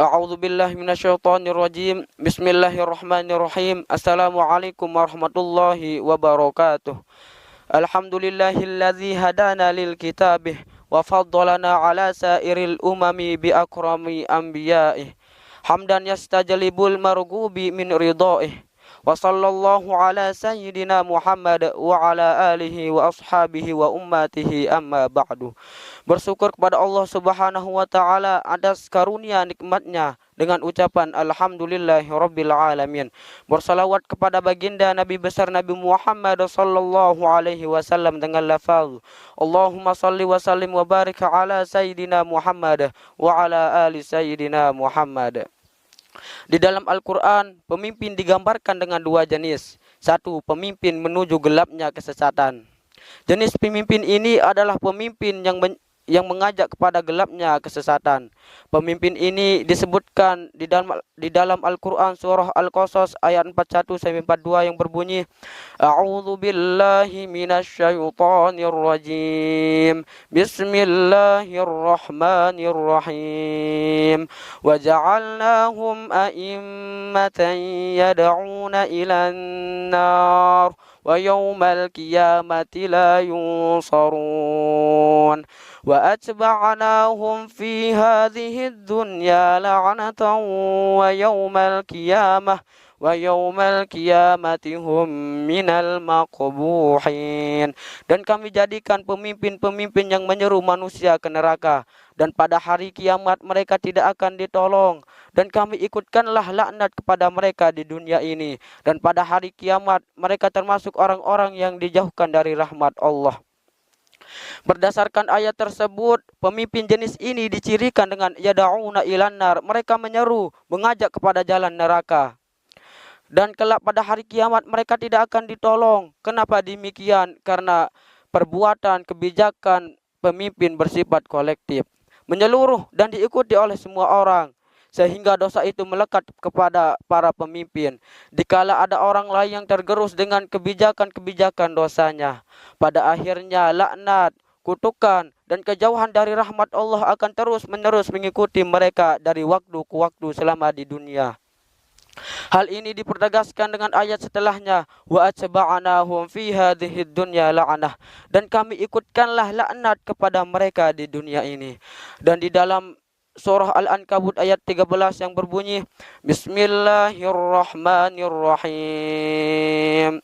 A'udzu billahi minasyaitonir rajim. Bismillahirrahmanirrahim. Assalamualaikum warahmatullahi wabarakatuh. Alhamdulillahilladzi hadana lil kitabih wa faddalana ala sairil umami bi akrami anbiya'ih. Hamdan yastajlibul marghubi min ridhaih. Wa sallallahu ala sayyidina Muhammad wa ala alihi wa ashabihi wa ummatihi amma ba'du. Bersyukur kepada Allah Subhanahu wa taala atas karunia nikmatnya dengan ucapan alhamdulillahirabbil alamin. Bersalawat kepada baginda Nabi besar Nabi Muhammad sallallahu alaihi wasallam dengan lafaz Allahumma salli wa sallim wa barik ala sayyidina Muhammad wa ala ali sayyidina Muhammad. Di dalam Al-Quran, pemimpin digambarkan dengan dua jenis. Satu, pemimpin menuju gelapnya kesesatan. Jenis pemimpin ini adalah pemimpin yang mengajak kepada gelapnya kesesatan. Pemimpin ini disebutkan di dalam Al-Quran surah Al-Qasas ayat 41-42 yang berbunyi A'udzu billahi minasyaitonir rajim. Bismillahirrahmanirrahim. Wa ja'alnahum a'immatan yad'una ilan nar wa yawmal qiyamati la yunsarun. وأتبعناهم في هذه الدنيا لعنة ويوم القيامة هم من المقبوحين. Dan kami jadikan pemimpin-pemimpin yang menyeru manusia ke neraka, dan pada hari kiamat mereka tidak akan ditolong, dan kami ikutkanlah laknat kepada mereka di dunia ini, dan pada hari kiamat mereka termasuk orang-orang yang dijauhkan dari rahmat Allah. Berdasarkan ayat tersebut, pemimpin jenis ini dicirikan dengan yada'una ilan nar. Mereka menyeru, mengajak kepada jalan neraka. Dan kelak pada hari kiamat mereka tidak akan ditolong. Kenapa demikian? Karena perbuatan kebijakan pemimpin bersifat kolektif, menyeluruh dan diikuti oleh semua orang, sehingga dosa itu melekat kepada para pemimpin. Dikala ada orang lain yang tergerus dengan kebijakan-kebijakan dosanya, pada akhirnya laknat, kutukan, dan kejauhan dari rahmat Allah akan terus-menerus mengikuti mereka dari waktu ke waktu selama di dunia. Hal ini dipertegaskan dengan ayat setelahnya, wa atba'nahum fi hadhid dunya la'anah, dan kami ikutkanlah laknat kepada mereka di dunia ini. Dan di dalam surah Al-Ankabut ayat 13 yang berbunyi Bismillahirrahmanirrahim.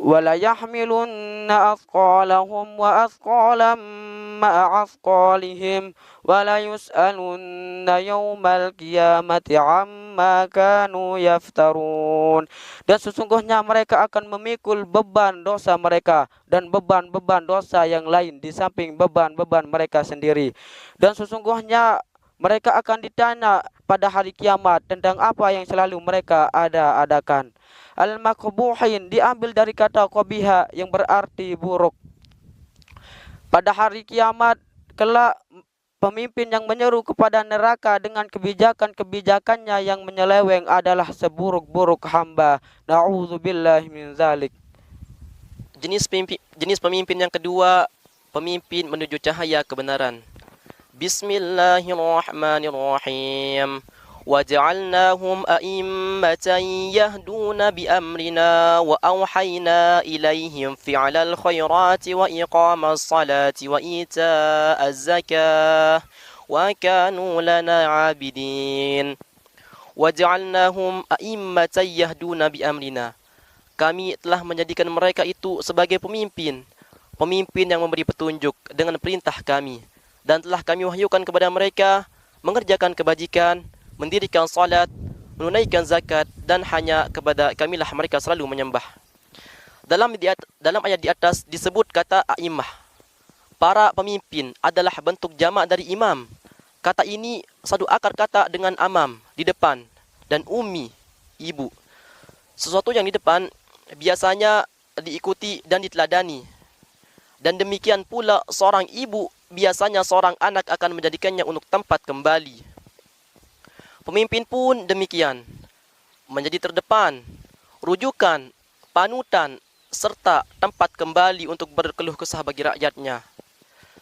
وَلَا يَحْمِلُنَّ أَثْقَالَهُمْ وَأَثْقَالًا مَعَ أَثْقَالِهِمْ وَلَا يُسْأَلُنَّ يَوْمَ الْقِيَامَةِ عَمَّا كَانُوا يَفْتَرُونَ. Dan sesungguhnya mereka akan memikul beban dosa mereka dan beban-beban dosa yang lain di samping beban-beban mereka sendiri. Dan sesungguhnya mereka akan ditanya pada hari kiamat tentang apa yang selalu mereka adakan. Al-makbuhin diambil dari kata qabiha yang berarti buruk. Pada hari kiamat kelak pemimpin yang menyeru kepada neraka dengan kebijakan-kebijakannya yang menyeleweng adalah seburuk-buruk hamba. Na'udzubillahi min zalik. Jenis pemimpin yang kedua, pemimpin menuju cahaya kebenaran. Bismillahirrahmanirrahim. وَجَعَلْنَاهُمْ أَئِمَّةً يَهْدُونَ بِأَمْرِنَا وَأَوْحَيْنَا إِلَيْهِمْ فِعْلَ الْخَيْرَاتِ وَإِقَامَ الصَّلَاةِ وَإِيتَاءَ الزَّكَاةِ وَكَانُوا لَنَا عَابِدِينَ. وَجَعَلْنَاهُمْ أَئِمَّةً يَهْدُونَ بِأَمْرِنَا. Kami telah menjadikan mereka itu sebagai pemimpin yang memberi petunjuk dengan perintah kami, dan telah kami wahyukan kepada mereka mengerjakan kebajikan, mendirikan salat, menunaikan zakat, dan hanya kepada kamilah mereka selalu menyembah. Dalam ayat di atas disebut kata a'immah. Para pemimpin adalah bentuk jamak dari imam. Kata ini satu akar kata dengan amam, di depan, dan ummi, ibu. Sesuatu yang di depan biasanya diikuti dan diteladani. Dan demikian pula seorang ibu, biasanya seorang anak akan menjadikannya untuk tempat kembali. Pemimpin pun demikian, menjadi terdepan, rujukan, panutan, serta tempat kembali untuk berkeluh kesah bagi rakyatnya.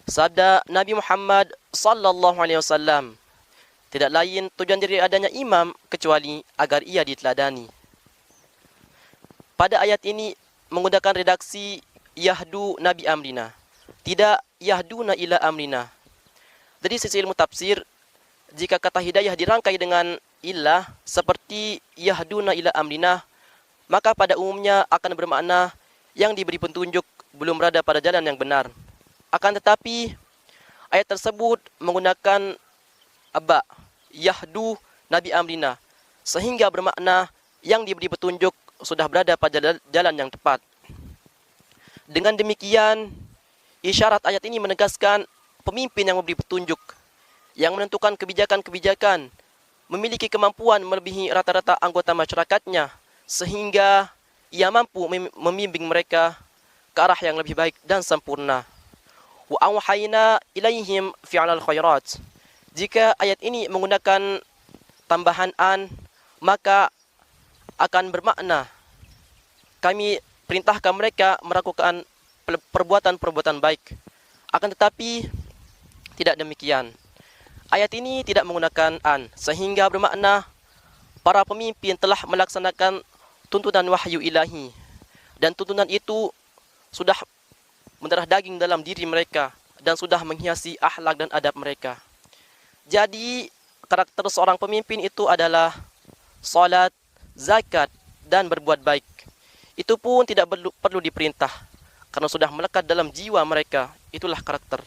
Sabda Nabi Muhammad sallallahu alaihi wasallam, tidak lain tujuan dari adanya imam kecuali agar ia diteladani. Pada ayat ini menggunakan redaksi yahdu nabi amrina, tidak yahduna ila amrina. Dari sisi ilmu tafsir, jika kata hidayah dirangkai dengan ilah seperti yahduna ila amrina, maka pada umumnya akan bermakna yang diberi petunjuk belum berada pada jalan yang benar. Akan tetapi ayat tersebut menggunakan aba, yahdu nabi amrina, sehingga bermakna yang diberi petunjuk sudah berada pada jalan yang tepat. Dengan demikian, isyarat ayat ini menegaskan pemimpin yang memberi petunjuk, yang menentukan kebijakan-kebijakan, memiliki kemampuan melebihi rata-rata anggota masyarakatnya, sehingga ia mampu membimbing mereka ke arah yang lebih baik dan sempurna. Wa awhayna ilaihim fi'lal khairat. Jika ayat ini menggunakan tambahan an, maka akan bermakna kami perintahkan mereka melakukan perbuatan-perbuatan baik. Akan tetapi tidak demikian. Ayat ini tidak menggunakan an, sehingga bermakna para pemimpin telah melaksanakan tuntunan wahyu ilahi, dan tuntunan itu sudah mendarah daging dalam diri mereka dan sudah menghiasi akhlak dan adab mereka. Jadi karakter seorang pemimpin itu adalah salat, zakat, dan berbuat baik. Itu pun tidak perlu diperintah, karena sudah melekat dalam jiwa mereka. Itulah karakter.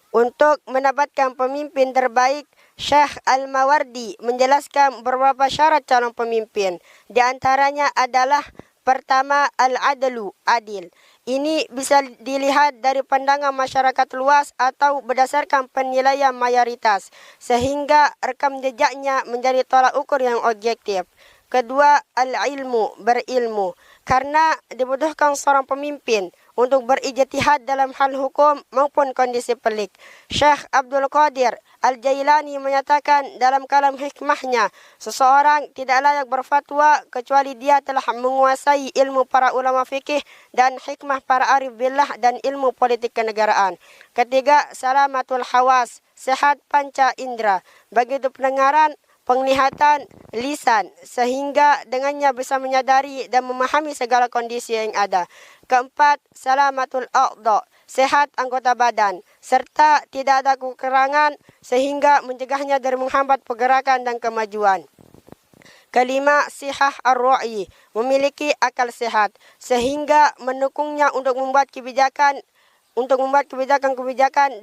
Untuk mendapatkan pemimpin terbaik, Syekh Al-Mawardi menjelaskan beberapa syarat calon pemimpin. Di antaranya adalah pertama, al-adlu, adil. Ini bisa dilihat dari pandangan masyarakat luas atau berdasarkan penilaian mayoritas, sehingga rekam jejaknya menjadi tolak ukur yang objektif. Kedua, al-ilmu, berilmu. Karena dibutuhkan seorang pemimpin untuk berijtihad dalam hal hukum maupun kondisi pelik. Syekh Abdul Qadir Al-Jailani menyatakan dalam kalam hikmahnya, seseorang tidak layak berfatwa kecuali dia telah menguasai ilmu para ulama fikih dan hikmah para arif billah dan ilmu politik kenegaraan. Ketiga, salamatul hawas, sehat panca indera, begitu pendengaran, penglihatan, lisan, sehingga dengannya bisa menyadari dan memahami segala kondisi yang ada. Keempat, salamatul a'dha, sehat anggota badan, serta tidak ada kekurangan sehingga mencegahnya dari menghambat pergerakan dan kemajuan. Kelima, sihah ar-ru'i, memiliki akal sehat, sehingga mendukungnya untuk membuat kebijakan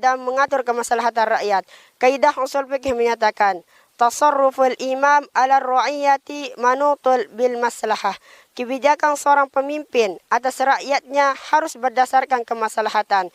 dan mengatur kemaslahatan rakyat. Kaidah usul fikih menyatakan, tasarruful imam ala ru'iyati manutul bil maslahah. Kebijakan seorang pemimpin atas rakyatnya harus berdasarkan kemaslahatan.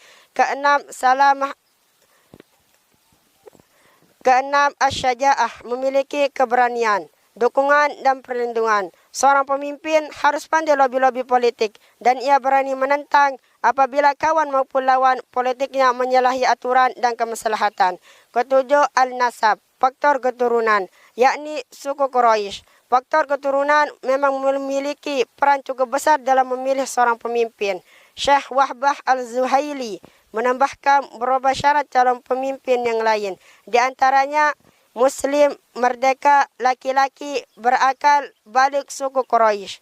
Keenam, asyaja'ah, memiliki keberanian, dukungan dan perlindungan. Seorang pemimpin harus pandai lobi-lobi politik dan ia berani menentang apabila kawan maupun lawan politiknya menyalahi aturan dan kemaslahatan. Ketujuh, al-nasab, faktor keturunan, yakni suku Quraisy. Faktor keturunan memang memiliki peran cukup besar dalam memilih seorang pemimpin. Syekh Wahbah Al-Zuhaili menambahkan beberapa syarat calon pemimpin yang lain. Di antaranya, muslim, merdeka, laki-laki, berakal, balik suku Quraisy.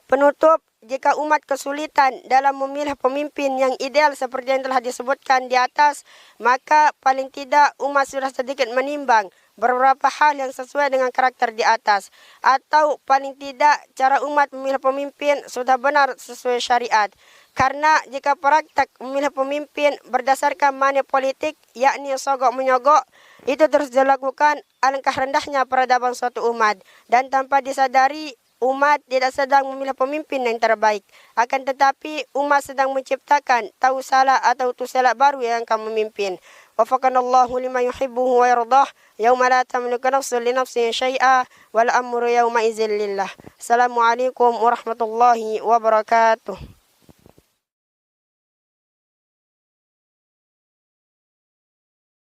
Penutup, jika umat kesulitan dalam memilih pemimpin yang ideal seperti yang telah disebutkan di atas, maka paling tidak umat sudah sedikit menimbang beberapa hal yang sesuai dengan karakter di atas, atau paling tidak cara umat memilih pemimpin sudah benar sesuai syariat. Karena jika praktek memilih pemimpin berdasarkan money politik, yakni sogok menyogok, itu terus dilakukan, alangkah rendahnya peradaban suatu umat, dan tanpa disadari umat tidak sedang memilih pemimpin yang terbaik. Akan tetapi umat sedang menciptakan tahu salah atau tusala baru yang akan memimpin. Wafaqanallahu lima yuhibbuhu wa yardah, yauma la tamliku nafsun li nafsin syai'a wal amru yauma idzin lillah. Assalamualaikum warahmatullahi wabarakatuh.